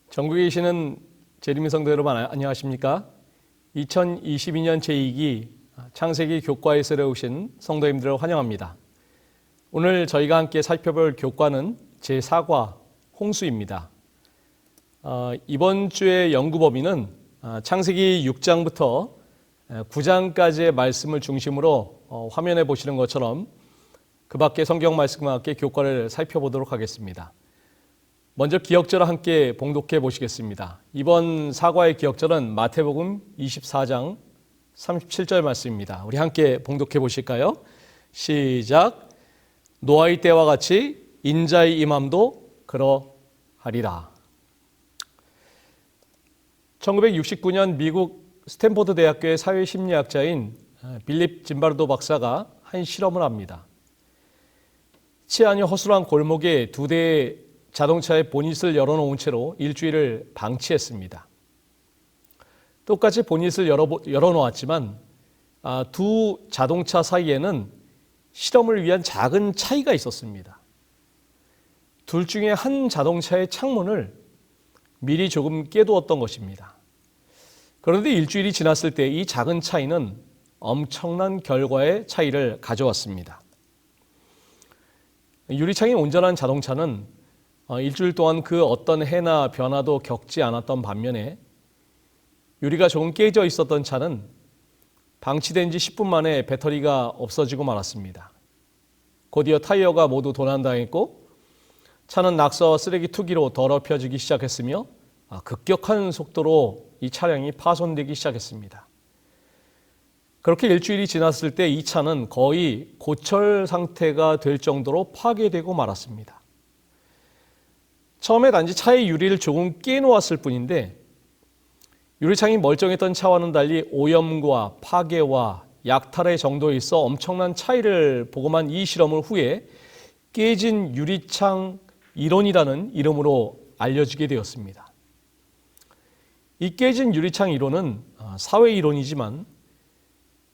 전국에 계시는 재림의 성도 여러분 안녕하십니까? 2022년 제2기 창세기 교과에 세우신 성도님들을 환영합니다. 오늘 저희가 함께 살펴볼 교과는 제4과 홍수입니다. 이번 주의 연구 범위는 창세기 6장부터 9장까지의 말씀을 중심으로 화면에 보시는 것처럼 그 밖의 성경 말씀과 함께 교과를 살펴보도록 하겠습니다. 먼저 기억절을 함께 봉독해 보시겠습니다. 이번 사과의 기억절은 마태복음 24장 37절 말씀입니다. 우리 함께 봉독해 보실까요? 시작. 노아의 때와 같이 인자의 임함도 그러하리라. 1969년 미국 스탠포드 대학교의 사회심리학자인 빌립 짐바르도 박사가 한 실험을 합니다. 치안이 허술한 골목에 두 대의 자동차의 보닛을 열어놓은 채로 일주일을 방치했습니다. 똑같이 보닛을 열어놓았지만 두 자동차 사이에는 실험을 위한 작은 차이가 있었습니다. 둘 중에 한 자동차의 창문을 미리 조금 깨두었던 것입니다. 그런데 일주일이 지났을 때 이 작은 차이는 엄청난 결과의 차이를 가져왔습니다. 유리창이 온전한 자동차는 일주일 동안 그 어떤 해나 변화도 겪지 않았던 반면에 유리가 조금 깨져 있었던 차는 방치된 지 10분 만에 배터리가 없어지고 말았습니다. 곧이어 타이어가 모두 도난당했고 차는 낙서와 쓰레기 투기로 더럽혀지기 시작했으며 급격한 속도로 이 차량이 파손되기 시작했습니다. 그렇게 일주일이 지났을 때 이 차는 거의 고철 상태가 될 정도로 파괴되고 말았습니다. 처음에 단지 차의 유리를 조금 깨놓았을 뿐인데 유리창이 멀쩡했던 차와는 달리 오염과 파괴와 약탈의 정도에 있어 엄청난 차이를 보고만 이 실험을 후에 깨진 유리창 이론이라는 이름으로 알려지게 되었습니다. 이 깨진 유리창 이론은 사회 이론이지만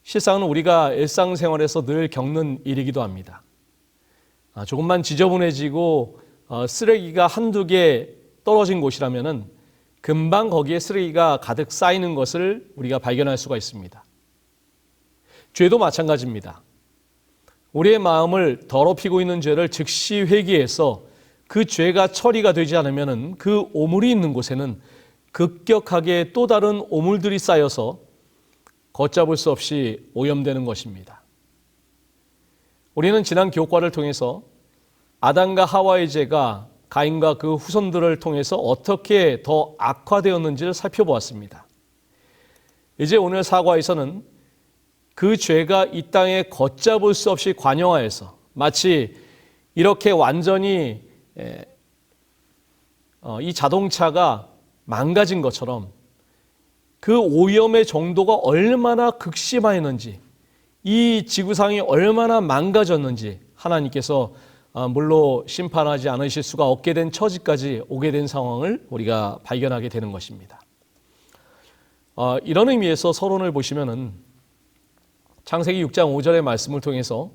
실상은 우리가 일상생활에서 늘 겪는 일이기도 합니다. 조금만 지저분해지고 쓰레기가 한두 개 떨어진 곳이라면 금방 거기에 쓰레기가 가득 쌓이는 것을 우리가 발견할 수가 있습니다. 죄도 마찬가지입니다. 우리의 마음을 더럽히고 있는 죄를 즉시 회개해서 그 죄가 처리가 되지 않으면 그 오물이 있는 곳에는 급격하게 또 다른 오물들이 쌓여서 걷잡을 수 없이 오염되는 것입니다. 우리는 지난 교과를 통해서 아담과 하와의 죄가 가인과 그 후손들을 통해서 어떻게 더 악화되었는지를 살펴보았습니다. 이제 오늘 사과에서는 그 죄가 이 땅에 걷잡을 수 없이 관영하여서 마치 이렇게 완전히 이 자동차가 망가진 것처럼 그 오염의 정도가 얼마나 극심하였는지, 이 지구상이 얼마나 망가졌는지 하나님께서 물로 심판하지 않으실 수가 없게 된 처지까지 오게 된 상황을 우리가 발견하게 되는 것입니다. 이런 의미에서 서론을 보시면은 창세기 6장 5절의 말씀을 통해서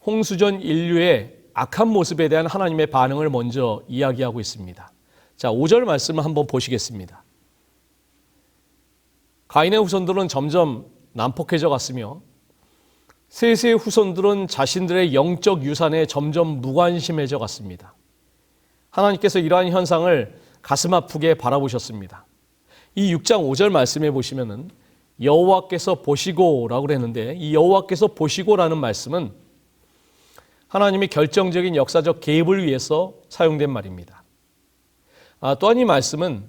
홍수전 인류의 악한 모습에 대한 하나님의 반응을 먼저 이야기하고 있습니다. 자, 5절 말씀을 한번 보시겠습니다. 가인의 후손들은 점점 난폭해져 갔으며 셋의 후손들은 자신들의 영적 유산에 점점 무관심해져 갔습니다. 하나님께서 이러한 현상을 가슴 아프게 바라보셨습니다. 이 6장 5절 말씀에 보시면은 여호와께서 보시고라고 그랬는데 이 여호와께서 보시고라는 말씀은 하나님의 결정적인 역사적 개입을 위해서 사용된 말입니다. 또한 이 말씀은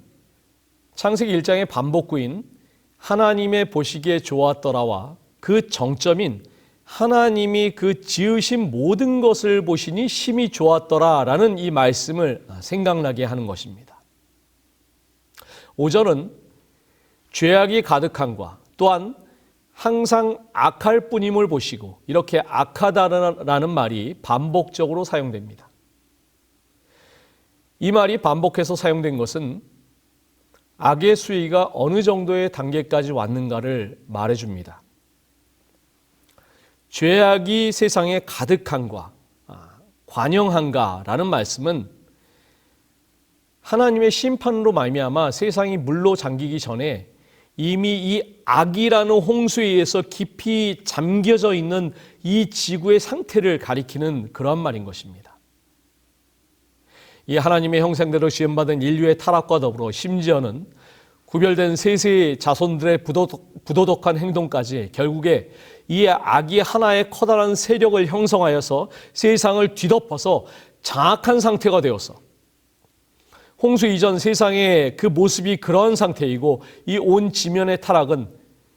창세기 1장의 반복구인 하나님의 보시기에 좋았더라와 그 정점인 하나님이 그 지으신 모든 것을 보시니 심히 좋았더라라는 이 말씀을 생각나게 하는 것입니다. 5절은 죄악이 가득함과 또한 항상 악할 뿐임을 보시고 이렇게 악하다라는 말이 반복적으로 사용됩니다. 이 말이 반복해서 사용된 것은 악의 수위가 어느 정도의 단계까지 왔는가를 말해줍니다. 죄악이 세상에 가득한가, 관영한가라는 말씀은 하나님의 심판으로 말미암아 세상이 물로 잠기기 전에 이미 이 악이라는 홍수에 의해서 깊이 잠겨져 있는 이 지구의 상태를 가리키는 그러한 말인 것입니다. 이 하나님의 형상대로 지음받은 인류의 타락과 더불어 심지어는 구별된 세세의 자손들의 부도덕한 행동까지 결국에 이 악이 하나의 커다란 세력을 형성하여서 세상을 뒤덮어서 장악한 상태가 되어서 홍수 이전 세상의 그 모습이 그런 상태이고 이 온 지면의 타락은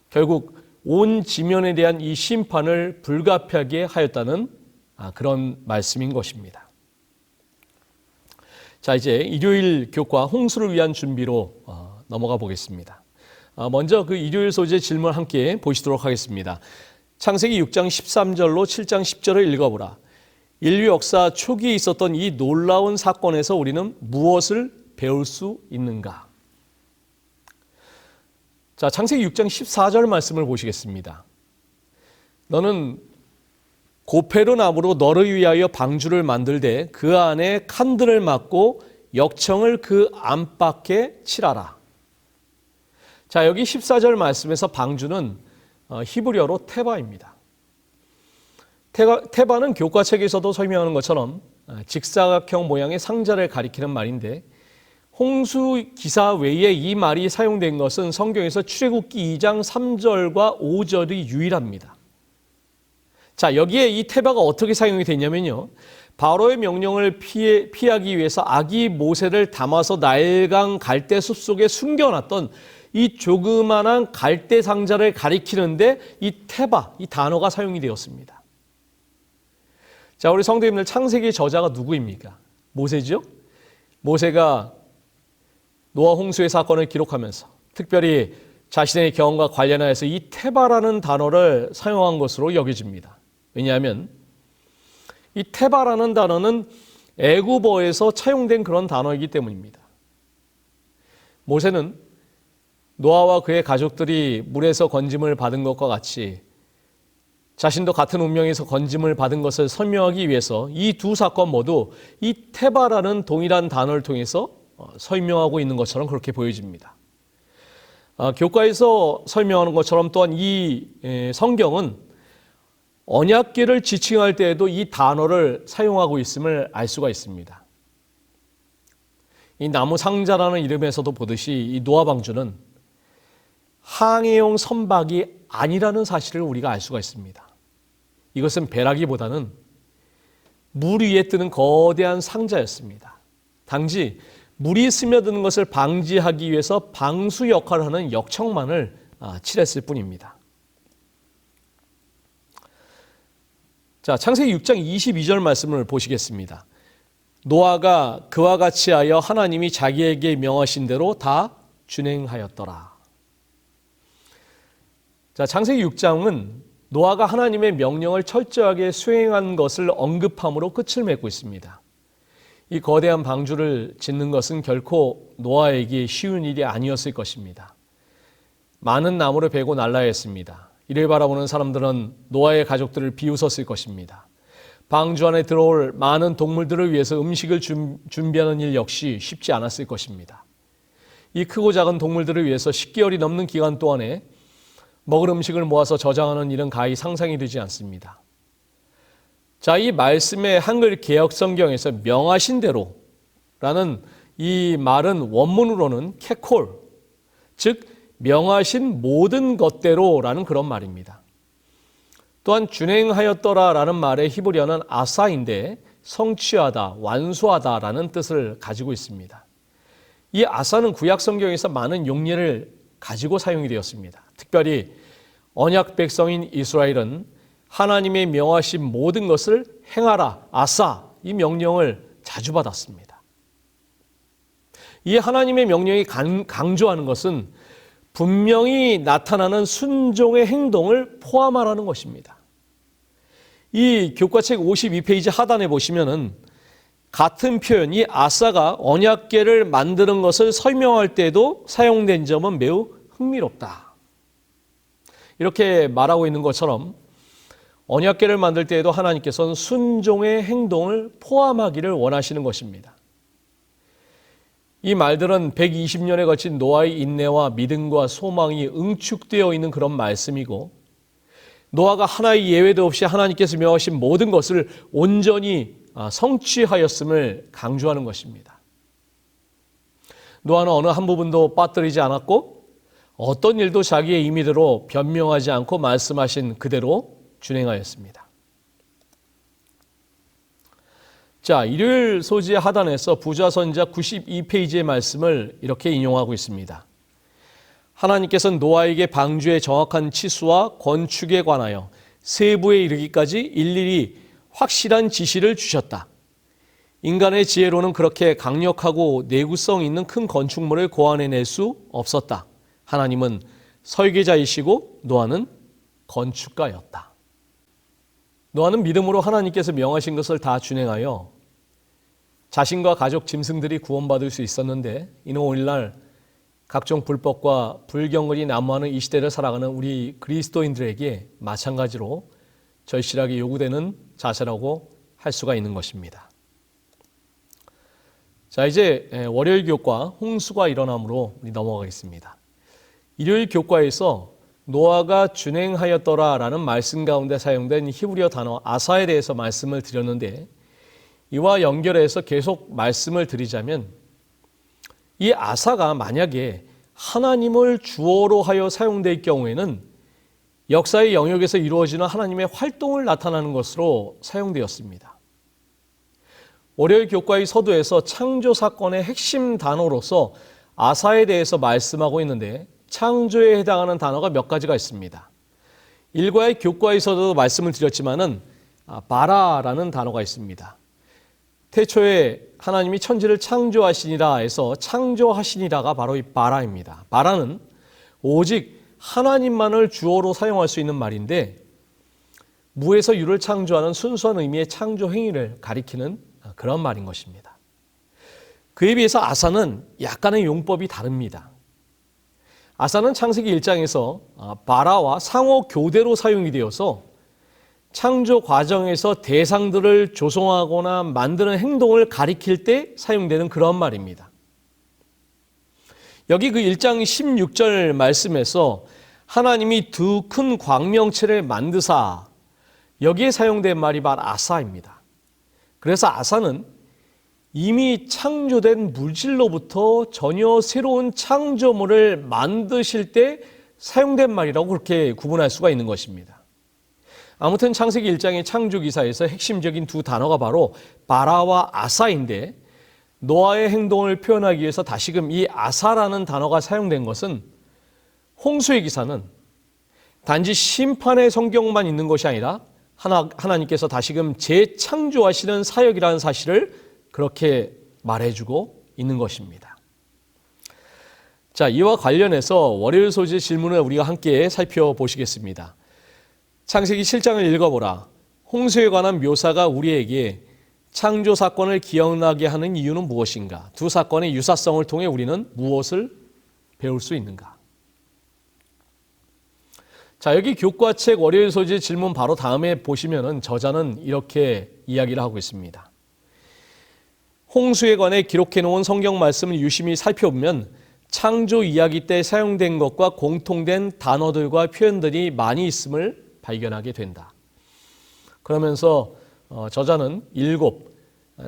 결국 온 지면에 대한 이 심판을 불가피하게 하였다는 그런 말씀인 것입니다. 자, 이제 일요일 교과 홍수를 위한 준비로 넘어가 보겠습니다. 먼저 그 일요일 소재 질문 함께 보시도록 하겠습니다. 창세기 6장 13절로 7장 10절을 읽어보라. 인류 역사 초기에 있었던 이 놀라운 사건에서 우리는 무엇을 배울 수 있는가? 자, 창세기 6장 14절 말씀을 보시겠습니다. 너는 고페르 나무로 너를 위하여 방주를 만들되 그 안에 칸들을 막고 역청을 그 안팎에 칠하라. 자, 여기 14절 말씀에서 방주는 히브리어로 테바입니다. 테바는 교과책에서도 설명하는 것처럼 직사각형 모양의 상자를 가리키는 말인데 홍수 기사 외에 이 말이 사용된 것은 성경에서 출애굽기 2장 3절과 5절이 유일합니다. 자, 여기에 이 테바가 어떻게 사용이 되냐면요. 바로의 명령을 피하기 위해서 아기 모세를 담아서 나일강 갈대 숲속에 숨겨놨던 이 조그만한 갈대 상자를 가리키는데 이 테바, 이 단어가 사용이 되었습니다. 자, 우리 성도님들 창세기 저자가 누구입니까? 모세죠? 모세가 노아 홍수의 사건을 기록하면서 특별히 자신의 경험과 관련하여서 이 테바라는 단어를 사용한 것으로 여겨집니다. 왜냐하면 이 테바라는 단어는 애굽어에서 차용된 그런 단어이기 때문입니다. 모세는 노아와 그의 가족들이 물에서 건짐을 받은 것과 같이 자신도 같은 운명에서 건짐을 받은 것을 설명하기 위해서 이 두 사건 모두 이 테바라는 동일한 단어를 통해서 설명하고 있는 것처럼 그렇게 보여집니다. 교과에서 설명하는 것처럼 또한 이 성경은 언약궤를 지칭할 때에도 이 단어를 사용하고 있음을 알 수가 있습니다. 이 나무 상자라는 이름에서도 보듯이 이 노아 방주는 항해용 선박이 아니라는 사실을 우리가 알 수가 있습니다. 이것은 배라기보다는 물 위에 뜨는 거대한 상자였습니다. 단지 물이 스며드는 것을 방지하기 위해서 방수 역할을 하는 역청만을 칠했을 뿐입니다. 자, 창세기 6장 22절 말씀을 보시겠습니다. 노아가 그와 같이 하여 하나님이 자기에게 명하신 대로 다 준행하였더라. 자, 창세기 6장은 노아가 하나님의 명령을 철저하게 수행한 것을 언급함으로 끝을 맺고 있습니다. 이 거대한 방주를 짓는 것은 결코 노아에게 쉬운 일이 아니었을 것입니다. 많은 나무를 베고 날라야 했습니다. 이를 바라보는 사람들은 노아의 가족들을 비웃었을 것입니다. 방주 안에 들어올 많은 동물들을 위해서 음식을 준비하는 일 역시 쉽지 않았을 것입니다. 이 크고 작은 동물들을 위해서 10개월이 넘는 기간 동안에 먹을 음식을 모아서 저장하는 일은 가히 상상이 되지 않습니다. 자, 이 말씀의 한글 개역 성경에서 명하신 대로라는 이 말은 원문으로는 캐콜, 즉 명하신 모든 것대로라는 그런 말입니다. 또한 준행하였더라라는 말의 히브리어는 아사인데 성취하다, 완수하다라는 뜻을 가지고 있습니다. 이 아사는 구약 성경에서 많은 용례를 가지고 사용이 되었습니다. 특별히 언약 백성인 이스라엘은 하나님의 명하신 모든 것을 행하라, 아사, 이 명령을 자주 받았습니다. 이 하나님의 명령이 강조하는 것은 분명히 나타나는 순종의 행동을 포함하라는 것입니다. 이 교과책 52페이지 하단에 보시면은 같은 표현이 아사가 언약궤를 만드는 것을 설명할 때도 사용된 점은 매우 흥미롭다. 이렇게 말하고 있는 것처럼 언약궤를 만들 때에도 하나님께서는 순종의 행동을 포함하기를 원하시는 것입니다. 이 말들은 120년에 거친 노아의 인내와 믿음과 소망이 응축되어 있는 그런 말씀이고, 노아가 하나의 예외도 없이 하나님께서 명하신 모든 것을 온전히 성취하였음을 강조하는 것입니다. 노아는 어느 한 부분도 빠뜨리지 않았고, 어떤 일도 자기의 임의대로 변명하지 않고 말씀하신 그대로 준행하였습니다. 자, 일요일 소지 하단에서 부좌선지자 92페이지의 말씀을 이렇게 인용하고 있습니다. 하나님께서는 노아에게 방주의 정확한 치수와 건축에 관하여 세부에 이르기까지 일일이 확실한 지시를 주셨다. 인간의 지혜로는 그렇게 강력하고 내구성 있는 큰 건축물을 고안해낼 수 없었다. 하나님은 설계자이시고 노아는 건축가였다. 노아는 믿음으로 하나님께서 명하신 것을 다 준행하여 자신과 가족 짐승들이 구원받을 수 있었는데, 이는 오늘날 각종 불법과 불경건이 난무하는 이 시대를 살아가는 우리 그리스도인들에게 마찬가지로 절실하게 요구되는 자세라고 할 수가 있는 것입니다. 자, 이제 월요일 교과 홍수가 일어남으로 우리 넘어가겠습니다. 일요일 교과에서 노아가 준행하였더라라는 말씀 가운데 사용된 히브리어 단어 아사에 대해서 말씀을 드렸는데, 이와 연결해서 계속 말씀을 드리자면, 이 아사가 만약에 하나님을 주어로 하여 사용될 경우에는 역사의 영역에서 이루어지는 하나님의 활동을 나타내는 것으로 사용되었습니다. 월요일 교과의 서두에서 창조 사건의 핵심 단어로서 아사에 대해서 말씀하고 있는데, 창조에 해당하는 단어가 몇 가지가 있습니다. 일과의 교과에서도 말씀을 드렸지만은 바라라는 단어가 있습니다. 태초에 하나님이 천지를 창조하시니라 해서 창조하시니라가 바로 이 바라입니다. 바라는 오직 하나님만을 주어로 사용할 수 있는 말인데, 무에서 유를 창조하는 순수한 의미의 창조 행위를 가리키는 그런 말인 것입니다. 그에 비해서 아사는 약간의 용법이 다릅니다. 아사는 창세기 1장에서 바라와 상호 교대로 사용이 되어서 창조 과정에서 대상들을 조성하거나 만드는 행동을 가리킬 때 사용되는 그런 말입니다. 여기 그 1장 16절 말씀에서 하나님이 두 큰 광명체를 만드사, 여기에 사용된 말이 바로 아사입니다. 그래서 아사는 이미 창조된 물질로부터 전혀 새로운 창조물을 만드실 때 사용된 말이라고 그렇게 구분할 수가 있는 것입니다. 아무튼 창세기 1장의 창조기사에서 핵심적인 두 단어가 바로 바라와 아사인데, 노아의 행동을 표현하기 위해서 다시금 이 아사라는 단어가 사용된 것은 홍수의 기사는 단지 심판의 성경만 있는 것이 아니라 하나님께서 다시금 재창조하시는 사역이라는 사실을 그렇게 말해주고 있는 것입니다. 자, 이와 관련해서 월요일 소재 질문을 우리가 함께 살펴보시겠습니다. 창세기 7장을 읽어보라. 홍수에 관한 묘사가 우리에게 창조 사건을 기억나게 하는 이유는 무엇인가? 두 사건의 유사성을 통해 우리는 무엇을 배울 수 있는가? 자, 여기 교과책 월요일 소재 질문 바로 다음에 보시면은 저자는 이렇게 이야기를 하고 있습니다. 홍수에 관해 기록해 놓은 성경 말씀을 유심히 살펴보면 창조 이야기 때 사용된 것과 공통된 단어들과 표현들이 많이 있음을 발견하게 된다. 그러면서 저자는 7,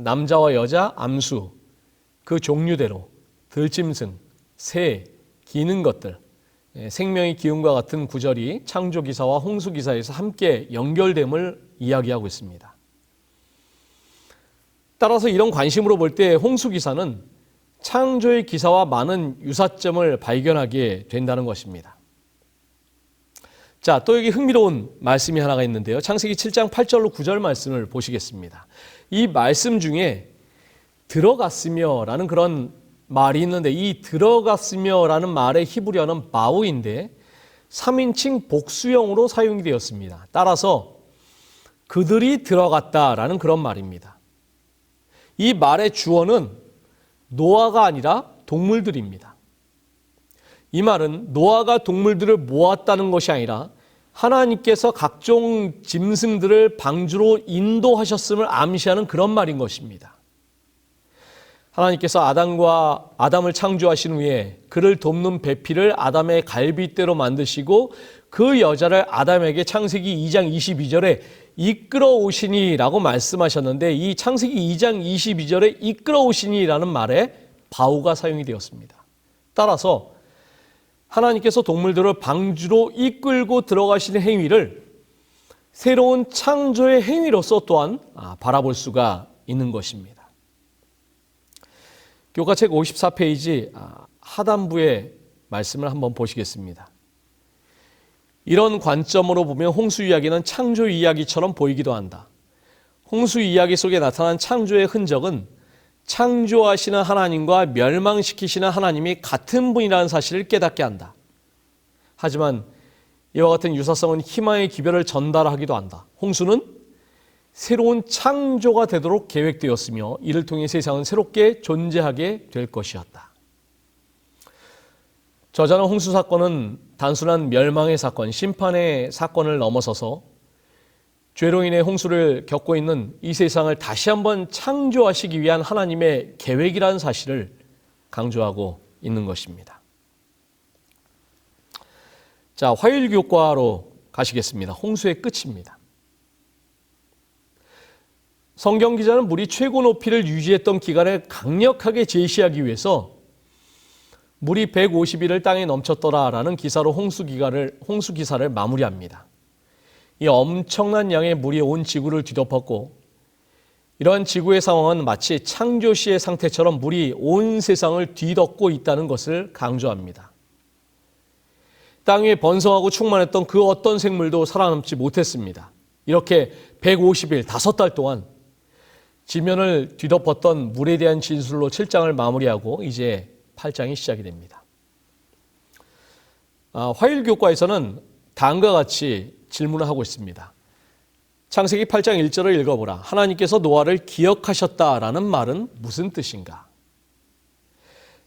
남자와 여자, 암수, 그 종류대로 들짐승, 새, 기는 것들, 생명의 기운과 같은 구절이 창조기사와 홍수기사에서 함께 연결됨을 이야기하고 있습니다. 따라서 이런 관심으로 볼 때 홍수기사는 창조의 기사와 많은 유사점을 발견하게 된다는 것입니다. 자, 또 여기 흥미로운 말씀이 하나가 있는데요. 창세기 7장 8절로 9절 말씀을 보시겠습니다. 이 말씀 중에 들어갔으며 라는 그런 말이 있는데, 이 들어갔으며 라는 말의 히브리어는 바우인데 3인칭 복수형으로 사용이 되었습니다. 따라서 그들이 들어갔다라는 그런 말입니다. 이 말의 주어는 노아가 아니라 동물들입니다. 이 말은 노아가 동물들을 모았다는 것이 아니라 하나님께서 각종 짐승들을 방주로 인도하셨음을 암시하는 그런 말인 것입니다. 하나님께서 아담을 창조하신 후에 그를 돕는 배필을 아담의 갈빗대로 만드시고 그 여자를 아담에게 창세기 2장 22절에 이끌어 오시니라고 말씀하셨는데, 이 창세기 2장 22절에 이끌어 오시니라는 말에 바우가 사용이 되었습니다. 따라서 하나님께서 동물들을 방주로 이끌고 들어가시는 행위를 새로운 창조의 행위로서 또한 바라볼 수가 있는 것입니다. 교과책 54페이지 하단부의 말씀을 한번 보시겠습니다. 이런 관점으로 보면 홍수 이야기는 창조 이야기처럼 보이기도 한다. 홍수 이야기 속에 나타난 창조의 흔적은 창조하시는 하나님과 멸망시키시는 하나님이 같은 분이라는 사실을 깨닫게 한다. 하지만 이와 같은 유사성은 희망의 기별을 전달하기도 한다. 홍수는 새로운 창조가 되도록 계획되었으며 이를 통해 세상은 새롭게 존재하게 될 것이었다. 저자는 홍수 사건은 단순한 멸망의 사건, 심판의 사건을 넘어서서 죄로 인해 홍수를 겪고 있는 이 세상을 다시 한번 창조하시기 위한 하나님의 계획이라는 사실을 강조하고 있는 것입니다. 자, 화요일교과로 가시겠습니다. 홍수의 끝입니다. 성경 기자는 물이 최고 높이를 유지했던 기간을 강력하게 제시하기 위해서 물이 150일을 땅에 넘쳤더라라는 기사로 홍수 기사를 마무리합니다. 이 엄청난 양의 물이 온 지구를 뒤덮었고, 이러한 지구의 상황은 마치 창조 시의 상태처럼 물이 온 세상을 뒤덮고 있다는 것을 강조합니다. 땅 위에 번성하고 충만했던 그 어떤 생물도 살아남지 못했습니다. 이렇게 150일, 5달 동안 지면을 뒤덮었던 물에 대한 진술로 7장을 마무리하고 이제 8장이 시작이 됩니다. 화요일교과에서는 다음과 같이 질문을 하고 있습니다. 창세기 8장 1절을 읽어보라. 하나님께서 노아를 기억하셨다라는 말은 무슨 뜻인가?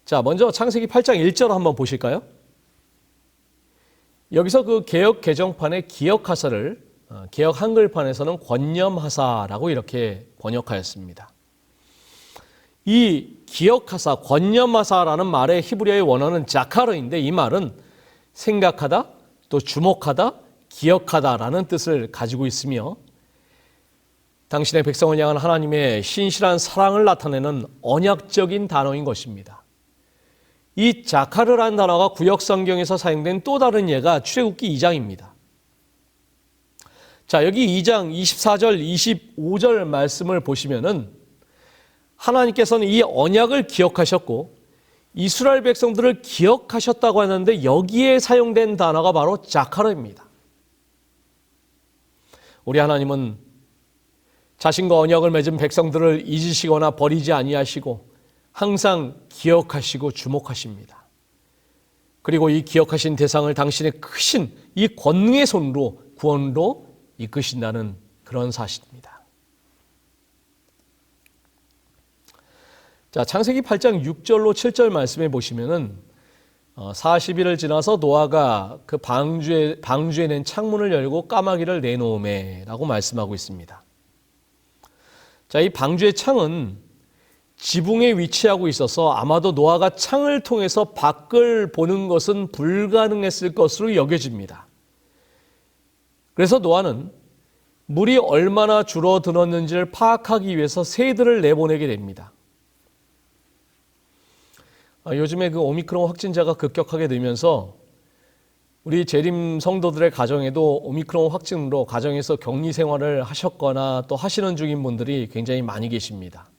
자, 먼저 창세기 8장 1절 한번 보실까요? 여기서 그 개역 개정판의 기억하사를 개역 한글판에서는 권념하사라고 이렇게 번역하였습니다. 이 기억하사, 권념하사라는 말의 히브리어의 원어는 자카르인데, 이 말은 생각하다, 또 주목하다, 기억하다라는 뜻을 가지고 있으며 당신의 백성을 향한 하나님의 신실한 사랑을 나타내는 언약적인 단어인 것입니다. 이 자카르라는 단어가 구역성경에서 사용된 또 다른 예가 출애굽기 2장입니다. 자, 여기 2장 24절, 25절 말씀을 보시면은 하나님께서는 이 언약을 기억하셨고 이스라엘 백성들을 기억하셨다고 하는데 여기에 사용된 단어가 바로 자카르입니다. 우리 하나님은 자신과 언약을 맺은 백성들을 잊으시거나 버리지 아니하시고 항상 기억하시고 주목하십니다. 그리고 이 기억하신 대상을 당신의 크신 이 권능의 손으로 구원으로 이끄신다는 그런 사실입니다. 자, 창세기 8장 6절로 7절 말씀해 보시면은 40일을 지나서 노아가 그 방주에 낸 창문을 열고 까마귀를 내놓으매라고 말씀하고 있습니다. 자, 이 방주의 창은 지붕에 위치하고 있어서 아마도 노아가 창을 통해서 밖을 보는 것은 불가능했을 것으로 여겨집니다. 그래서 노아는 물이 얼마나 줄어들었는지를 파악하기 위해서 새들을 내보내게 됩니다. 요즘에 그 오미크론 확진자가 급격하게 늘면서 우리 재림 성도들의 가정에도 오미크론 확진으로 가정에서 격리 생활을 하셨거나 또 하시는 중인 분들이 굉장히 많이 계십니다.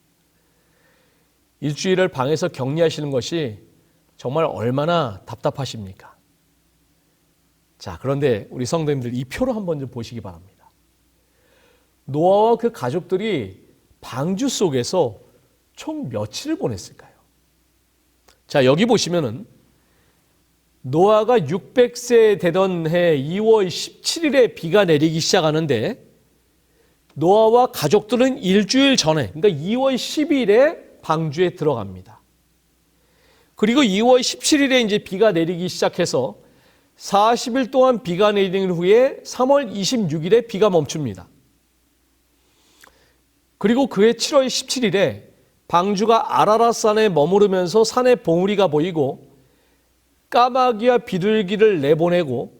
일주일을 방에서 격리하시는 것이 정말 얼마나 답답하십니까? 자, 그런데 우리 성도님들 이 표를 한번 좀 보시기 바랍니다. 노아와 그 가족들이 방주 속에서 총 며칠을 보냈을까요? 자, 여기 보시면은 노아가 600세 되던 해 2월 17일에 비가 내리기 시작하는데 노아와 가족들은 일주일 전에, 그러니까 2월 10일에 방주에 들어갑니다. 그리고 2월 17일에 이제 비가 내리기 시작해서 40일 동안 비가 내린 후에 3월 26일에 비가 멈춥니다. 그리고 그해 7월 17일에 방주가 아라랏산에 머무르면서 산에 봉우리가 보이고 까마귀와 비둘기를 내보내고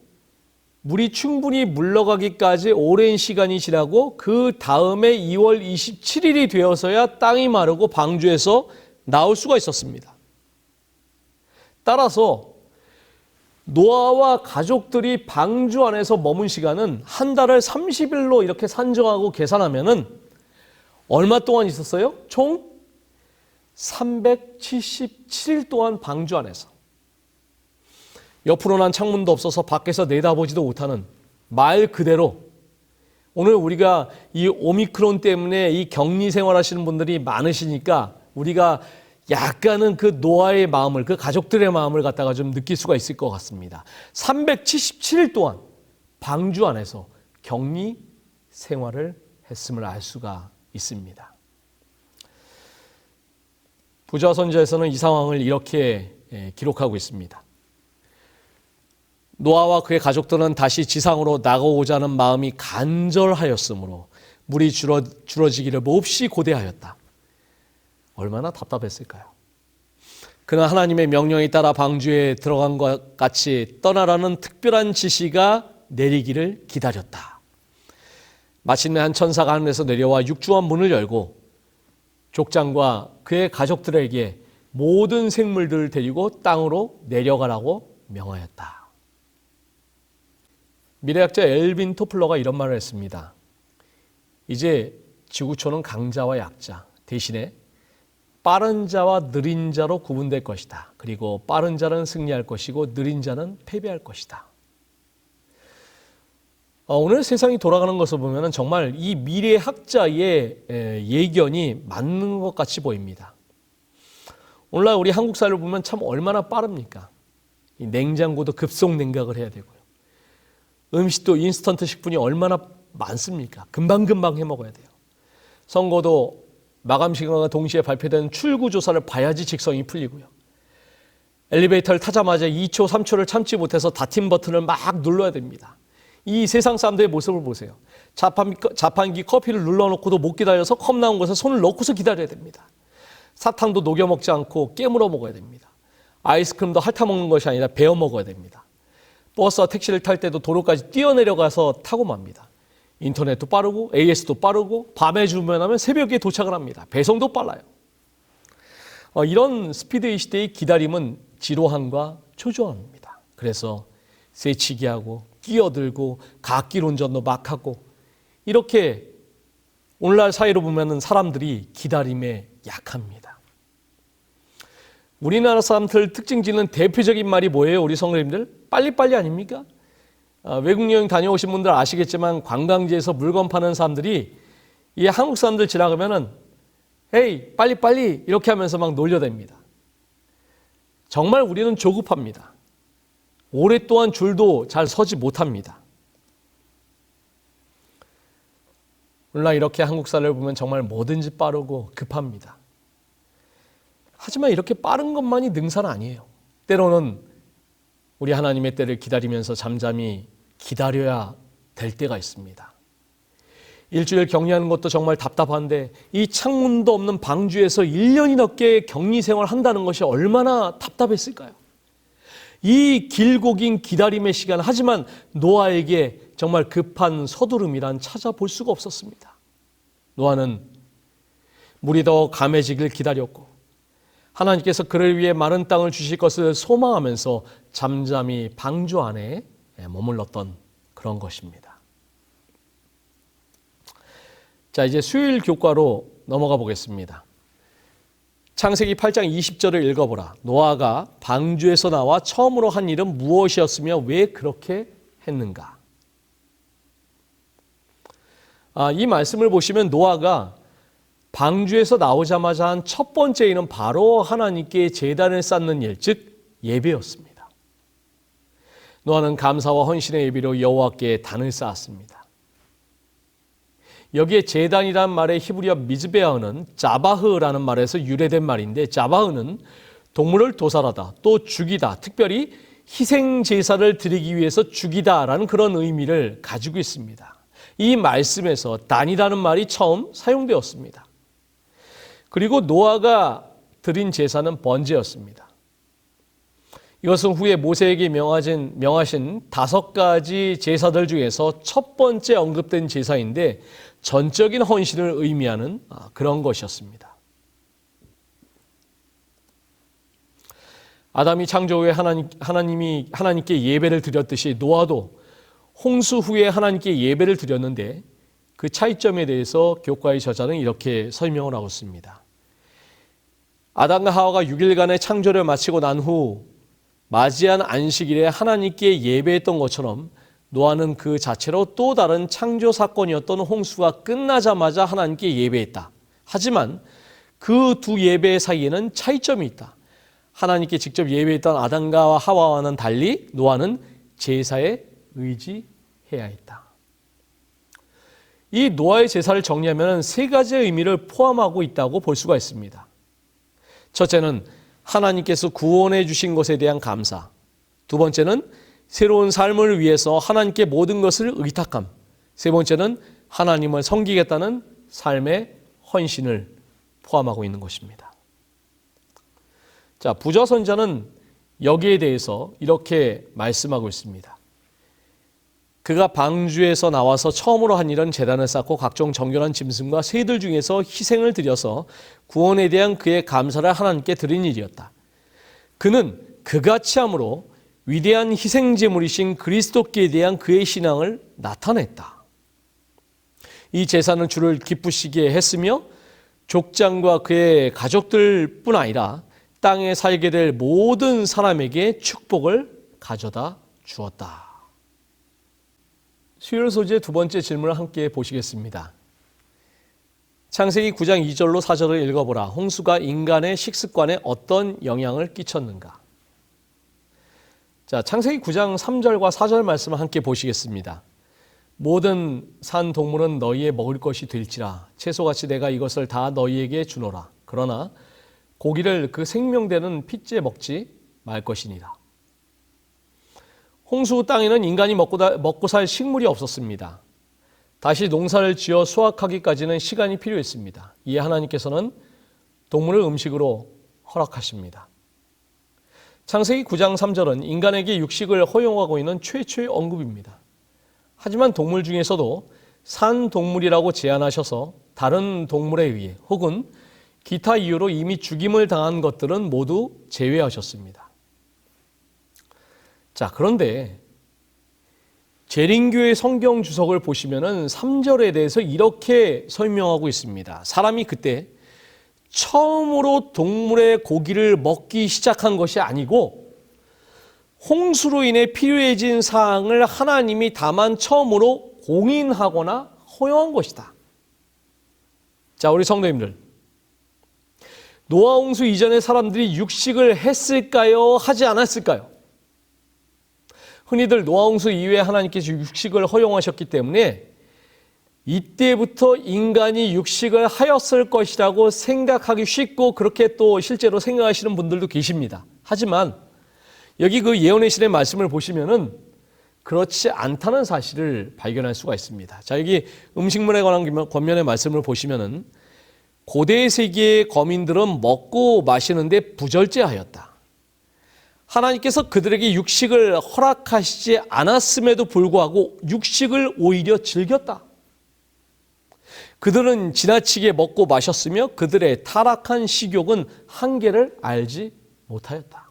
물이 충분히 물러가기까지 오랜 시간이 지나고 그 다음에 2월 27일이 되어서야 땅이 마르고 방주에서 나올 수가 있었습니다. 따라서 노아와 가족들이 방주 안에서 머문 시간은 한 달을 30일로 이렇게 산정하고 계산하면은 얼마 동안 있었어요? 총 377일 동안 방주 안에서. 옆으로 난 창문도 없어서 밖에서 내다보지도 못하는 말 그대로 오늘 우리가 이 오미크론 때문에 이 격리 생활하시는 분들이 많으시니까 우리가 약간은 그 노아의 마음을, 그 가족들의 마음을 갖다가 좀 느낄 수가 있을 것 같습니다. 377일 동안 방주 안에서 격리 생활을 했음을 알 수가 있습니다. 부자 선지자에서는 이 상황을 이렇게 기록하고 있습니다. 노아와 그의 가족들은 다시 지상으로 나가고자 하는 마음이 간절하였으므로 물이 줄어지기를 몹시 고대하였다. 얼마나 답답했을까요? 그는 하나님의 명령에 따라 방주에 들어간 것 같이 떠나라는 특별한 지시가 내리기를 기다렸다. 마침내 한 천사가 하늘에서 내려와 육중한 문을 열고 족장과 그의 가족들에게 모든 생물들을 데리고 땅으로 내려가라고 명하였다. 미래학자 엘빈 토플러가 이런 말을 했습니다. 이제 지구촌은 강자와 약자 대신에 빠른 자와 느린 자로 구분될 것이다. 그리고 빠른 자는 승리할 것이고 느린 자는 패배할 것이다. 오늘 세상이 돌아가는 것을 보면 정말 이 미래학자의 예견이 맞는 것 같이 보입니다. 오늘날 우리 한국 사회를 보면 참 얼마나 빠릅니까? 이 냉장고도 급속 냉각을 해야 되고요. 음식도 인스턴트 식품이 얼마나 많습니까? 금방금방 해 먹어야 돼요. 선거도 마감 시간과 동시에 발표되는 출구조사를 봐야지 직성이 풀리고요. 엘리베이터를 타자마자 2초, 3초를 참지 못해서 닫힘 버튼을 막 눌러야 됩니다. 이 세상 사람들의 모습을 보세요. 자판기 커피를 눌러놓고도 못 기다려서 컵 나온 곳에 손을 넣고서 기다려야 됩니다. 사탕도 녹여 먹지 않고 깨물어 먹어야 됩니다. 아이스크림도 핥아 먹는 것이 아니라 베어 먹어야 됩니다. 버스와 택시를 탈 때도 도로까지 뛰어내려가서 타고 맙니다. 인터넷도 빠르고 AS도 빠르고 밤에 주문하면 새벽에 도착을 합니다. 배송도 빨라요. 이런 스피드의 시대의 기다림은 지루함과 초조함입니다. 그래서 새치기하고 끼어들고 갓길 운전도 막 하고 이렇게 오늘날 사회로 보면 사람들이 기다림에 약합니다. 우리나라 사람들 특징 짓는 대표적인 말이 뭐예요? 우리 성도님들? 빨리빨리 아닙니까? 외국 여행 다녀오신 분들 아시겠지만 관광지에서 물건 파는 사람들이 이 한국 사람들 지나가면은 헤이 빨리빨리 이렇게 하면서 막 놀려댑니다. 정말 우리는 조급합니다. 오랫동안 줄도 잘 서지 못합니다. 오늘날 이렇게 한국 사람을 보면 정말 뭐든지 빠르고 급합니다. 하지만 이렇게 빠른 것만이 능사는 아니에요. 때로는 우리 하나님의 때를 기다리면서 잠잠히 기다려야 될 때가 있습니다. 일주일 격리하는 것도 정말 답답한데 이 창문도 없는 방주에서 1년이 넘게 격리 생활한다는 것이 얼마나 답답했을까요? 이 길고 긴 기다림의 시간, 하지만 노아에게 정말 급한 서두름이란 찾아볼 수가 없었습니다. 노아는 물이 더 감해지길 기다렸고 하나님께서 그를 위해 마른 땅을 주실 것을 소망하면서 잠잠히 방주 안에 머물렀던 그런 것입니다. 자, 이제 수요일 교과로 넘어가 보겠습니다. 창세기 8장 20절을 읽어보라. 노아가 방주에서 나와 처음으로 한 일은 무엇이었으며 왜 그렇게 했는가? 이 말씀을 보시면 노아가 방주에서 나오자마자 한 첫 번째 일은 바로 하나님께 제단을 쌓는 일, 즉 예배였습니다. 노아는 감사와 헌신의 예비로 여호와께 단을 쌓았습니다. 여기에 제단이라는 말의 히브리어 미즈베아는 자바흐라는 말에서 유래된 말인데, 자바흐는 동물을 도살하다, 또 죽이다, 특별히 희생 제사를 드리기 위해서 죽이다라는 그런 의미를 가지고 있습니다. 이 말씀에서 단이라는 말이 처음 사용되었습니다. 그리고 노아가 드린 제사는 번제였습니다. 이것은 후에 모세에게 명하신 5가지 제사들 중에서 첫 번째 언급된 제사인데 전적인 헌신을 의미하는 그런 것이었습니다. 아담이 창조 후에 하나님께 예배를 드렸듯이 노아도 홍수 후에 하나님께 예배를 드렸는데 그 차이점에 대해서 교과의 저자는 이렇게 설명을 하고 있습니다. 아담과 하와가 6일간의 창조를 마치고 난 후 맞이한 안식일에 하나님께 예배했던 것처럼 노아는 그 자체로 또 다른 창조 사건이었던 홍수가 끝나자마자 하나님께 예배했다. 하지만 그 두 예배 사이에는 차이점이 있다. 하나님께 직접 예배했던 아담과 하와와는 달리 노아는 제사에 의지해야 했다. 이 노아의 제사를 정리하면 3가지의 의미를 포함하고 있다고 볼 수가 있습니다. 첫째는 하나님께서 구원해 주신 것에 대한 감사. 두 번째는 새로운 삶을 위해서 하나님께 모든 것을 의탁함. 세 번째는 하나님을 섬기겠다는 삶의 헌신을 포함하고 있는 것입니다. 자, 부자 선자는 여기에 대해서 이렇게 말씀하고 있습니다. 그가 방주에서 나와서 처음으로 한 일은 제단을 쌓고 각종 정결한 짐승과 새들 중에서 희생을 드려서 구원에 대한 그의 감사를 하나님께 드린 일이었다. 그는 그같이 함으로 위대한 희생제물이신 그리스도께 대한 그의 신앙을 나타냈다. 이 제사는 주를 기쁘시게 했으며 족장과 그의 가족들뿐 아니라 땅에 살게 될 모든 사람에게 축복을 가져다 주었다. 수요일 소재의 2번째 질문을 함께 보시겠습니다. 창세기 9장 2절로 4절을 읽어보라. 홍수가 인간의 식습관에 어떤 영향을 끼쳤는가? 자, 창세기 9장 3절과 4절 말씀을 함께 보시겠습니다. 모든 산 동물은 너희의 먹을 것이 될지라 채소같이 내가 이것을 다 너희에게 주노라. 그러나 고기를 그 생명되는 핏째 먹지 말 것이니라. 홍수 땅에는 인간이 먹고 살 식물이 없었습니다. 다시 농사를 지어 수확하기까지는 시간이 필요했습니다. 이에 하나님께서는 동물을 음식으로 허락하십니다. 창세기 9장 3절은 인간에게 육식을 허용하고 있는 최초의 언급입니다. 하지만 동물 중에서도 산 동물이라고 제한하셔서 다른 동물에 의해 혹은 기타 이유로 이미 죽임을 당한 것들은 모두 제외하셨습니다. 자, 그런데 재림교의 성경 주석을 보시면은 3절에 대해서 이렇게 설명하고 있습니다. 사람이 그때 처음으로 동물의 고기를 먹기 시작한 것이 아니고 홍수로 인해 필요해진 사항을 하나님이 다만 처음으로 공인하거나 허용한 것이다. 자, 우리 성도님들, 노아 홍수 이전에 사람들이 육식을 했을까요? 하지 않았을까요? 흔히들 노아 홍수 이후에 하나님께서 육식을 허용하셨기 때문에 이때부터 인간이 육식을 하였을 것이라고 생각하기 쉽고 그렇게 또 실제로 생각하시는 분들도 계십니다. 하지만 여기 그 예언의 신의 말씀을 보시면은 그렇지 않다는 사실을 발견할 수가 있습니다. 자, 여기 음식물에 관한 권면의 말씀을 보시면은 고대 세계의 거민들은 먹고 마시는데 부절제하였다. 하나님께서 그들에게 육식을 허락하시지 않았음에도 불구하고 육식을 오히려 즐겼다. 그들은 지나치게 먹고 마셨으며 그들의 타락한 식욕은 한계를 알지 못하였다.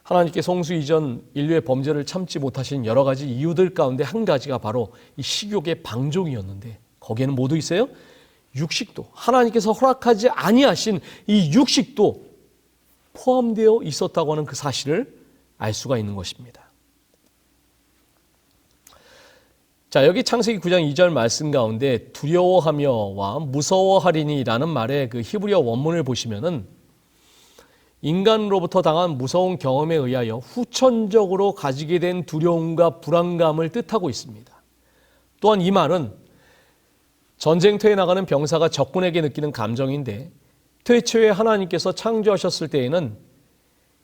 하나님께서 홍수 이전 인류의 범죄를 참지 못하신 여러 가지 이유들 가운데 한 가지가 바로 이 식욕의 방종이었는데 거기에는 모두 있어요. 육식도, 하나님께서 허락하지 아니하신 이 육식도 포함되어 있었다고 하는 그 사실을 알 수가 있는 것입니다. 자, 여기 창세기 9장 2절 말씀 가운데 두려워하며와 무서워하리니라는 말의 그 히브리어 원문을 보시면은 인간으로부터 당한 무서운 경험에 의하여 후천적으로 가지게 된 두려움과 불안감을 뜻하고 있습니다. 또한 이 말은 전쟁터에 나가는 병사가 적군에게 느끼는 감정인데 태초에 하나님께서 창조하셨을 때에는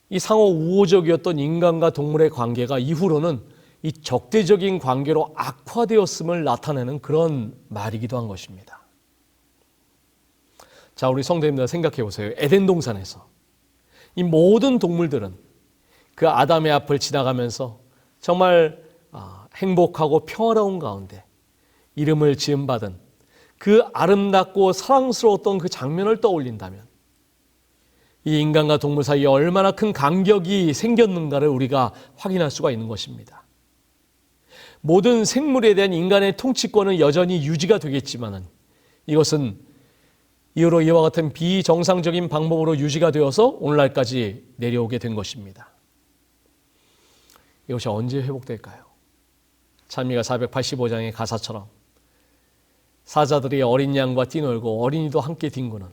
이 상호 우호적이었던 인간과 동물의 관계가 이후로는 이 적대적인 관계로 악화되었음을 나타내는 그런 말이기도 한 것입니다. 자, 우리 성도님들 생각해 보세요. 에덴 동산에서 이 모든 동물들은 그 아담의 앞을 지나가면서 정말 행복하고 평화로운 가운데 이름을 지음받은 그 아름답고 사랑스러웠던 그 장면을 떠올린다면 이 인간과 동물 사이에 얼마나 큰 간격이 생겼는가를 우리가 확인할 수가 있는 것입니다. 모든 생물에 대한 인간의 통치권은 여전히 유지가 되겠지만 이것은 이후로 이와 같은 비정상적인 방법으로 유지가 되어서 오늘날까지 내려오게 된 것입니다. 이것이 언제 회복될까요? 찬미가 485장의 가사처럼 사자들이 어린 양과 뛰놀고 어린이도 함께 뒹구는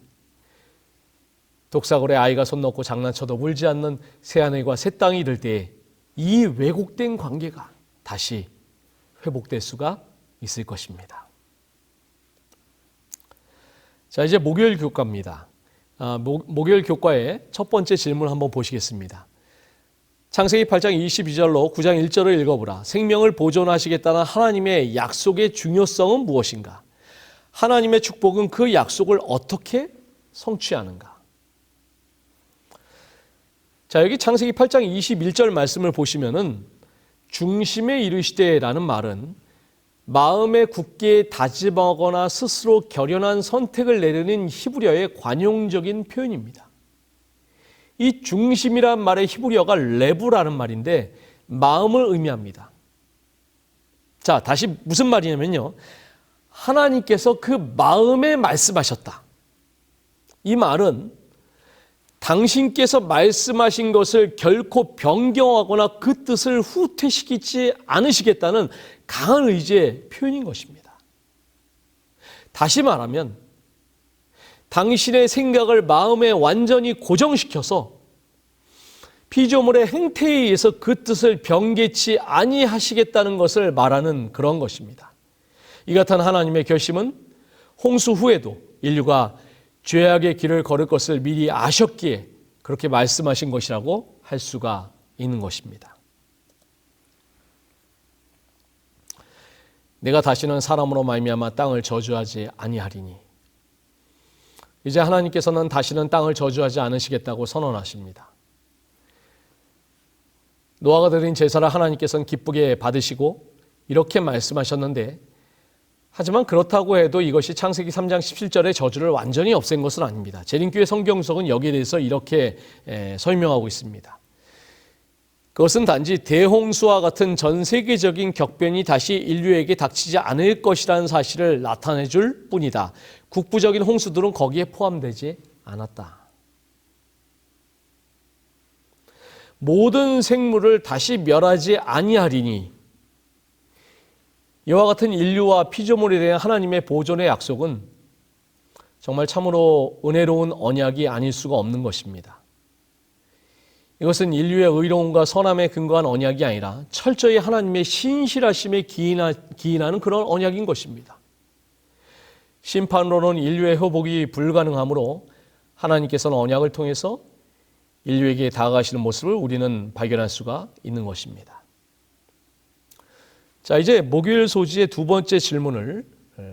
독사골에 아이가 손 넣고 장난쳐도 울지 않는 새하늘과 새 땅이 될 때에 이 왜곡된 관계가 다시 회복될 수가 있을 것입니다. 자, 이제 목요일 교과입니다. 목요일 교과의 첫 번째 질문 한번 보시겠습니다. 창세기 8장 22절로 9장 1절을 읽어보라. 생명을 보존하시겠다는 하나님의 약속의 중요성은 무엇인가? 하나님의 축복은 그 약속을 어떻게 성취하는가? 자, 여기 창세기 8장 21절 말씀을 보시면은 중심에 이르시되라는 말은 마음에 굳게 다짐하거나 스스로 결연한 선택을 내리는 히브리어의 관용적인 표현입니다. 이 중심이란 말의 히브리어가 레브라는 말인데 마음을 의미합니다. 자, 다시 무슨 말이냐면요. 하나님께서 그 마음에 말씀하셨다. 이 말은 당신께서 말씀하신 것을 결코 변경하거나 그 뜻을 후퇴시키지 않으시겠다는 강한 의지의 표현인 것입니다. 다시 말하면 당신의 생각을 마음에 완전히 고정시켜서 피조물의 행태에 의해서 그 뜻을 변개치 아니하시겠다는 것을 말하는 그런 것입니다. 이 같은 하나님의 결심은 홍수 후에도 인류가 죄악의 길을 걸을 것을 미리 아셨기에 그렇게 말씀하신 것이라고 할 수가 있는 것입니다. 내가 다시는 사람으로 말미암아 땅을 저주하지 아니하리니. 이제 하나님께서는 다시는 땅을 저주하지 않으시겠다고 선언하십니다. 노아가 드린 제사를 하나님께서는 기쁘게 받으시고 이렇게 말씀하셨는데 하지만 그렇다고 해도 이것이 창세기 3장 17절의 저주를 완전히 없앤 것은 아닙니다. 재림교회 성경석은 여기에 대해서 이렇게 설명하고 있습니다. 그것은 단지 대홍수와 같은 전 세계적인 격변이 다시 인류에게 닥치지 않을 것이라는 사실을 나타내 줄 뿐이다. 국부적인 홍수들은 거기에 포함되지 않았다. 모든 생물을 다시 멸하지 아니하리니 이와 같은 인류와 피조물에 대한 하나님의 보존의 약속은 정말 참으로 은혜로운 언약이 아닐 수가 없는 것입니다. 이것은 인류의 의로움과 선함에 근거한 언약이 아니라 철저히 하나님의 신실하심에 기인하는 그런 언약인 것입니다. 심판으로는 인류의 회복이 불가능하므로 하나님께서는 언약을 통해서 인류에게 다가가시는 모습을 우리는 발견할 수가 있는 것입니다. 자, 이제 목요일 소지의 두 번째 질문을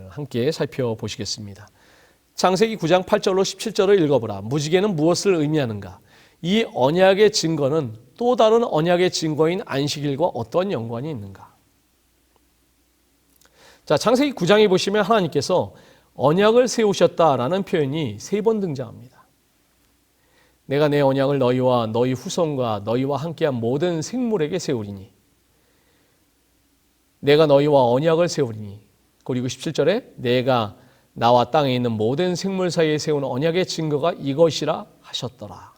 함께 살펴보시겠습니다. 창세기 9장 8절로 17절을 읽어보라. 무지개는 무엇을 의미하는가? 이 언약의 증거는 또 다른 언약의 증거인 안식일과 어떤 연관이 있는가? 자, 창세기 9장에 보시면 하나님께서 언약을 세우셨다라는 표현이 3번 등장합니다. 내가 내 언약을 너희와 너희 후손과 너희와 함께한 모든 생물에게 세우리니 내가 너희와 언약을 세우리니 그리고 17절에 내가 나와 땅에 있는 모든 생물 사이에 세우는 언약의 증거가 이것이라 하셨더라.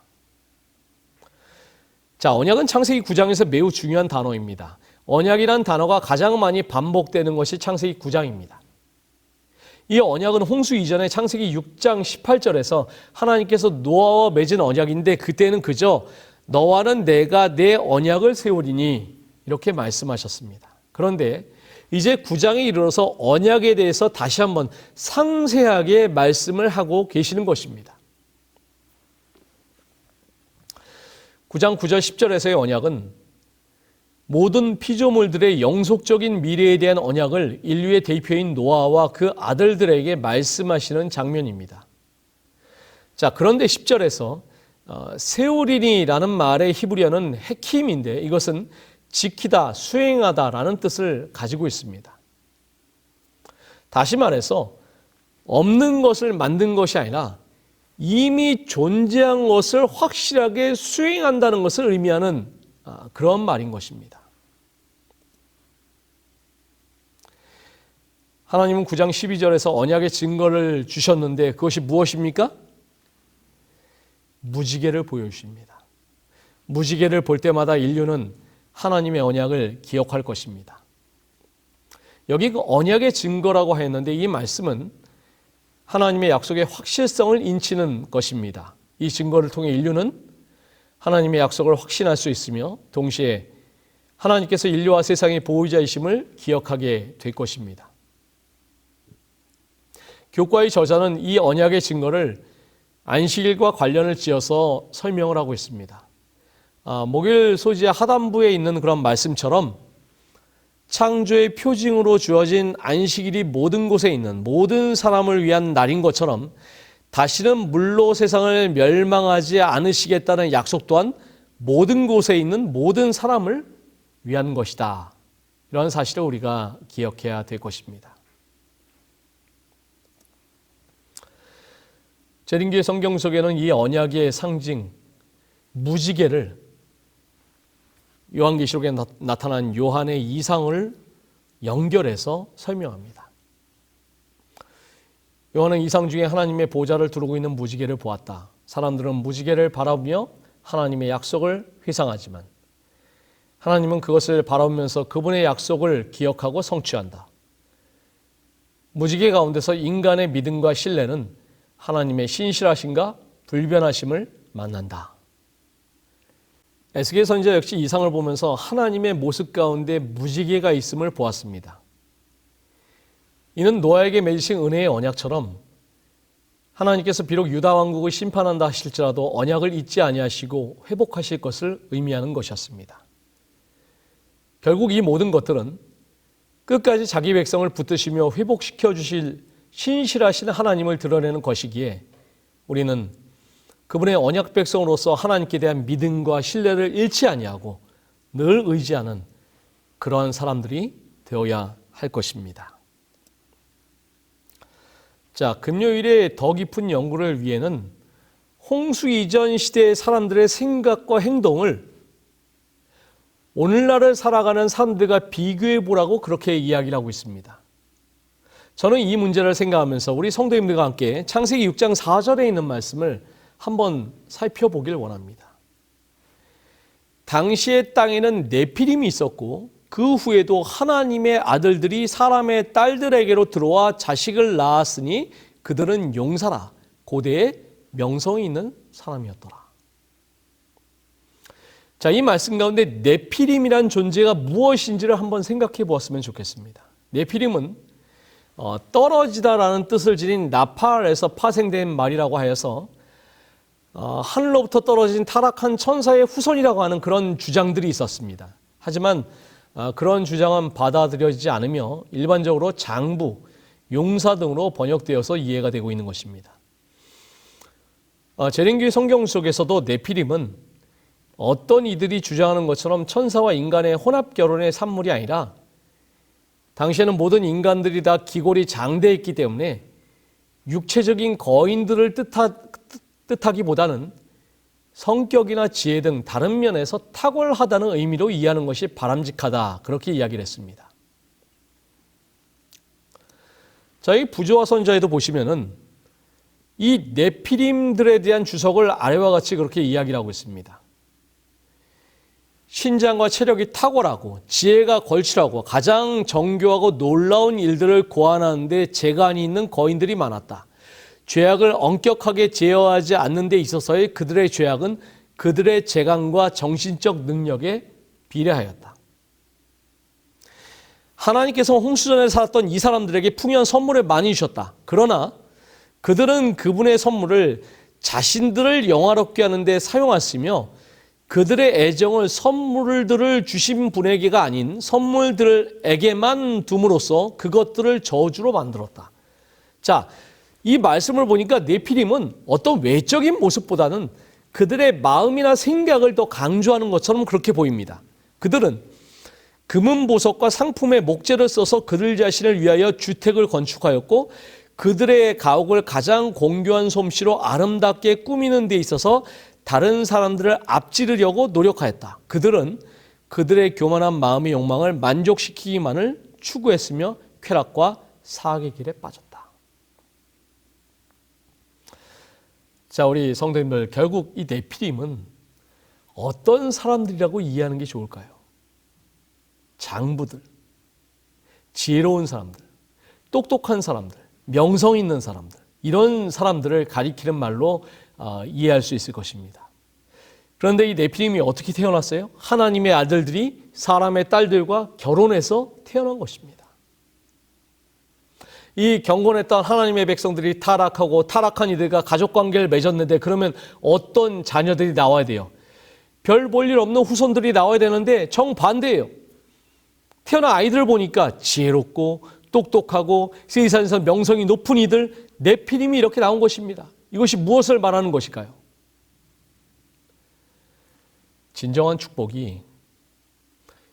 자, 언약은 창세기 9장에서 매우 중요한 단어입니다. 언약이란 단어가 가장 많이 반복되는 것이 창세기 9장입니다. 이 언약은 홍수 이전에 창세기 6장 18절에서 하나님께서 노아와 맺은 언약인데 그때는 그저 너와는 내가 내 언약을 세우리니 이렇게 말씀하셨습니다. 그런데 이제 9장에 이르러서 언약에 대해서 다시 한번 상세하게 말씀을 하고 계시는 것입니다. 9장 9절 10절에서의 언약은 모든 피조물들의 영속적인 미래에 대한 언약을 인류의 대표인 노아와 그 아들들에게 말씀하시는 장면입니다. 자, 그런데 10절에서 세우리니라는 말의 히브리어는 헤킴인데 이것은 지키다, 수행하다라는 뜻을 가지고 있습니다. 다시 말해서 없는 것을 만든 것이 아니라 이미 존재한 것을 확실하게 수행한다는 것을 의미하는 그런 말인 것입니다. 하나님은 9장 12절에서 언약의 증거를 주셨는데 그것이 무엇입니까? 무지개를 보여주십니다. 무지개를 볼 때마다 인류는 하나님의 언약을 기억할 것입니다. 여기 그 언약의 증거라고 했는데 이 말씀은 하나님의 약속의 확실성을 인치는 것입니다. 이 증거를 통해 인류는 하나님의 약속을 확신할 수 있으며 동시에 하나님께서 인류와 세상의 보호자이심을 기억하게 될 것입니다. 교과의 저자는 이 언약의 증거를 안식일과 관련을 지어서 설명을 하고 있습니다. 목요일 소지의 하단부에 있는 그런 말씀처럼 창조의 표징으로 주어진 안식일이 모든 곳에 있는 모든 사람을 위한 날인 것처럼 다시는 물로 세상을 멸망하지 않으시겠다는 약속 또한 모든 곳에 있는 모든 사람을 위한 것이다. 이런 사실을 우리가 기억해야 될 것입니다. 재림기의 성경 속에는 이 언약의 상징 무지개를 요한계시록에 나타난 요한의 이상을 연결해서 설명합니다. 요한은 이상 중에 하나님의 보좌를 두르고 있는 무지개를 보았다. 사람들은 무지개를 바라보며 하나님의 약속을 회상하지만 하나님은 그것을 바라보면서 그분의 약속을 기억하고 성취한다. 무지개 가운데서 인간의 믿음과 신뢰는 하나님의 신실하심과 불변하심을 만난다. 에스겔 선지자 역시 이상을 보면서 하나님의 모습 가운데 무지개가 있음을 보았습니다. 이는 노아에게 맺으신 은혜의 언약처럼 하나님께서 비록 유다 왕국을 심판한다 하실지라도 언약을 잊지 아니하시고 회복하실 것을 의미하는 것이었습니다. 결국 이 모든 것들은 끝까지 자기 백성을 붙드시며 회복시켜 주실 신실하신 하나님을 드러내는 것이기에 우리는 그분의 언약 백성으로서 하나님께 대한 믿음과 신뢰를 잃지 아니하고 늘 의지하는 그러한 사람들이 되어야 할 것입니다. 자, 금요일에 더 깊은 연구를 위해는 홍수 이전 시대의 사람들의 생각과 행동을 오늘날을 살아가는 사람들과 비교해 보라고 그렇게 이야기를 하고 있습니다. 저는 이 문제를 생각하면서 우리 성도님들과 함께 창세기 6장 4절에 있는 말씀을 한번 살펴보길 원합니다. 당시의 땅에는 네피림이 있었고 그 후에도 하나님의 아들들이 사람의 딸들에게로 들어와 자식을 낳았으니 그들은 용사라. 고대에 명성이 있는 사람이었더라. 자, 이 말씀 가운데 네피림이란 존재가 무엇인지를 한번 생각해 보았으면 좋겠습니다. 네피림은 떨어지다라는 뜻을 지닌 나팔에서 파생된 말이라고 하여서 하늘로부터 떨어진 타락한 천사의 후손이라고 하는 그런 주장들이 있었습니다. 하지만 그런 주장은 받아들여지지 않으며 일반적으로 장부, 용사 등으로 번역되어서 이해가 되고 있는 것입니다. 재림기 성경 속에서도 네피림은 어떤 이들이 주장하는 것처럼 천사와 인간의 혼합 결혼의 산물이 아니라 당시에는 모든 인간들이 다 기골이 장대했기 때문에 육체적인 거인들을 뜻하기보다는 성격이나 지혜 등 다른 면에서 탁월하다는 의미로 이해하는 것이 바람직하다. 그렇게 이야기를 했습니다. 자, 이 부조와 선자에도 보시면은 이 네피림들에 대한 주석을 아래와 같이 그렇게 이야기를 하고 있습니다. 신장과 체력이 탁월하고 지혜가 걸출하고 가장 정교하고 놀라운 일들을 고안하는 데 재간이 있는 거인들이 많았다. 죄악을 엄격하게 제어하지 않는 데 있어서의 그들의 죄악은 그들의 재간과 정신적 능력에 비례하였다. 하나님께서 홍수전에 살았던 이 사람들에게 풍요한 선물을 많이 주셨다. 그러나 그들은 그분의 선물을 자신들을 영화롭게 하는 데 사용하시며 그들의 애정을 선물들을 주신 분에게가 아닌 선물들에게만 둠으로써 그것들을 저주로 만들었다. 자, 이 말씀을 보니까 네피림은 어떤 외적인 모습보다는 그들의 마음이나 생각을 더 강조하는 것처럼 그렇게 보입니다. 그들은 금은 보석과 상품의 목재를 써서 그들 자신을 위하여 주택을 건축하였고 그들의 가옥을 가장 공교한 솜씨로 아름답게 꾸미는 데 있어서 다른 사람들을 앞지르려고 노력하였다. 그들은 그들의 교만한 마음의 욕망을 만족시키기만을 추구했으며 쾌락과 사악의 길에 빠졌다. 자, 우리 성도님들, 결국 이 네피림은 어떤 사람들이라고 이해하는 게 좋을까요? 장부들, 지혜로운 사람들, 똑똑한 사람들, 명성 있는 사람들, 이런 사람들을 가리키는 말로 이해할 수 있을 것입니다. 그런데 이 네피림이 어떻게 태어났어요? 하나님의 아들들이 사람의 딸들과 결혼해서 태어난 것입니다. 이 경건했던 하나님의 백성들이 타락하고 타락한 이들과 가족관계를 맺었는데 그러면 어떤 자녀들이 나와야 돼요? 별 볼 일 없는 후손들이 나와야 되는데 정반대예요. 태어난 아이들을 보니까 지혜롭고 똑똑하고 세상에서 명성이 높은 이들, 네피림이 이렇게 나온 것입니다. 이것이 무엇을 말하는 것일까요? 진정한 축복이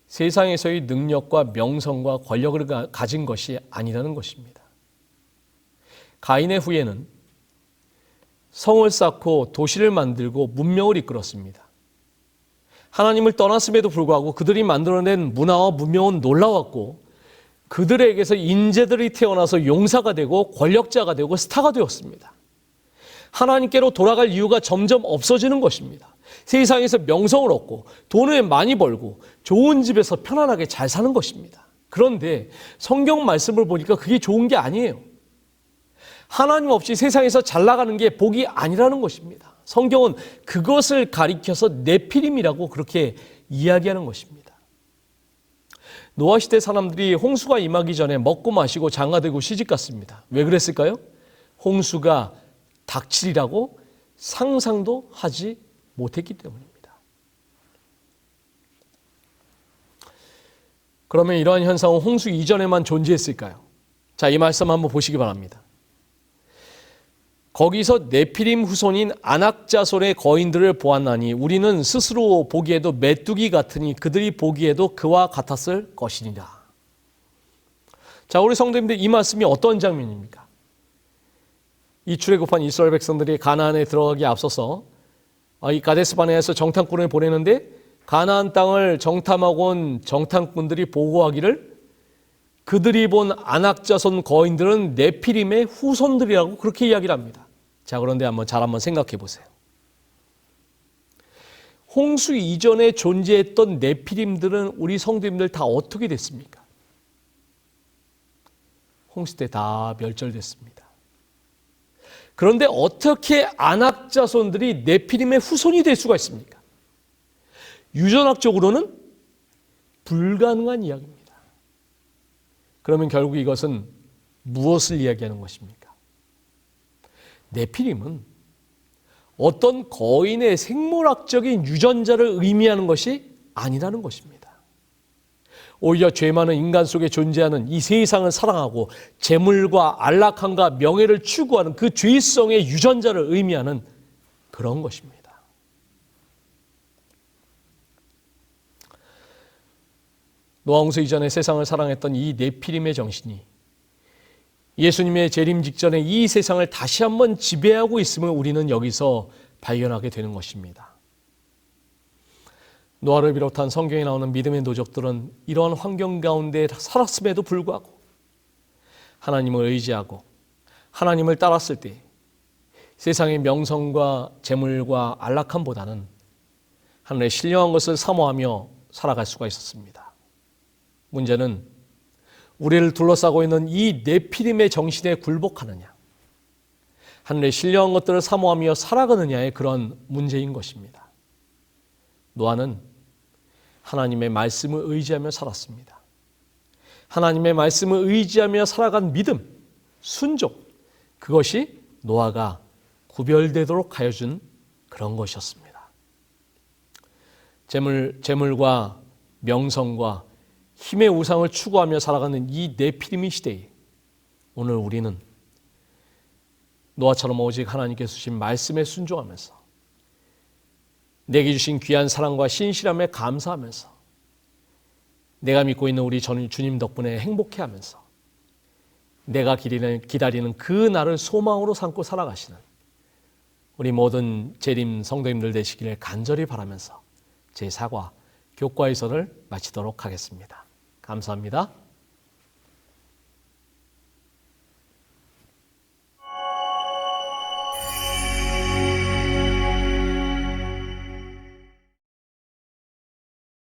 세상에서의 능력과 명성과 권력을 가진 것이 아니라는 것입니다. 가인의 후예는 성을 쌓고 도시를 만들고 문명을 이끌었습니다. 하나님을 떠났음에도 불구하고 그들이 만들어낸 문화와 문명은 놀라웠고 그들에게서 인재들이 태어나서 용사가 되고 권력자가 되고 스타가 되었습니다. 하나님께로 돌아갈 이유가 점점 없어지는 것입니다. 세상에서 명성을 얻고 돈을 많이 벌고 좋은 집에서 편안하게 잘 사는 것입니다. 그런데 성경 말씀을 보니까 그게 좋은 게 아니에요. 하나님 없이 세상에서 잘 나가는 게 복이 아니라는 것입니다. 성경은 그것을 가리켜서 네피림이라고 그렇게 이야기하는 것입니다. 노아 시대 사람들이 홍수가 임하기 전에 먹고 마시고 장가들고 시집갔습니다. 왜 그랬을까요? 홍수가 닥치리라고 상상도 하지 못했기 때문입니다. 그러면 이러한 현상은 홍수 이전에만 존재했을까요? 자, 이 말씀 한번 보시기 바랍니다. 거기서 네피림 후손인 아낙자손의 거인들을 보았나니 우리는 스스로 보기에도 메뚜기 같으니 그들이 보기에도 그와 같았을 것이니라. 자, 우리 성도님들, 이 말씀이 어떤 장면입니까? 이 출애굽한 이스라엘 백성들이 가나안에 들어가기에 앞서서 이 가데스바네아에서 정탐꾼을 보내는데 가나안 땅을 정탐하고 온 정탐꾼들이 보고하기를 그들이 본 아낙자손 거인들은 네피림의 후손들이라고 그렇게 이야기를 합니다. 자, 그런데 한번 생각해 보세요. 홍수 이전에 존재했던 네피림들은 우리 성도님들 다 어떻게 됐습니까? 홍수 때 다 멸절됐습니다. 그런데 어떻게 아낙자손들이 네피림의 후손이 될 수가 있습니까? 유전학적으로는 불가능한 이야기입니다. 그러면 결국 이것은 무엇을 이야기하는 것입니까? 네피림은 어떤 거인의 생물학적인 유전자를 의미하는 것이 아니라는 것입니다. 오히려 죄 많은 인간 속에 존재하는 이 세상을 사랑하고 재물과 안락함과 명예를 추구하는 그 죄성의 유전자를 의미하는 그런 것입니다. 노아 홍수 이전에 세상을 사랑했던 이 네피림의 정신이 예수님의 재림 직전에 이 세상을 다시 한번 지배하고 있음을 우리는 여기서 발견하게 되는 것입니다. 노아를 비롯한 성경에 나오는 믿음의 노족들은 이러한 환경 가운데 살았음에도 불구하고 하나님을 의지하고 하나님을 따랐을 때 세상의 명성과 재물과 안락함보다는 하늘의 신령한 것을 사모하며 살아갈 수가 있었습니다. 문제는 우리를 둘러싸고 있는 이 네피림의 정신에 굴복하느냐, 하늘의 신령한 것들을 사모하며 살아가느냐의 그런 문제인 것입니다. 노아는 하나님의 말씀을 의지하며 살았습니다. 하나님의 말씀을 의지하며 살아간 믿음, 순종, 그것이 노아가 구별되도록 하여준 그런 것이었습니다. 재물과 명성과 힘의 우상을 추구하며 살아가는 이 네피림의 시대에 오늘 우리는 노아처럼 오직 하나님께서 주신 말씀에 순종하면서 내게 주신 귀한 사랑과 신실함에 감사하면서 내가 믿고 있는 우리 주님 덕분에 행복해하면서 내가 기다리는 그 날을 소망으로 삼고 살아가시는 우리 모든 재림 성도님들 되시기를 간절히 바라면서 제 사과 교과의 선을 마치도록 하겠습니다. 감사합니다.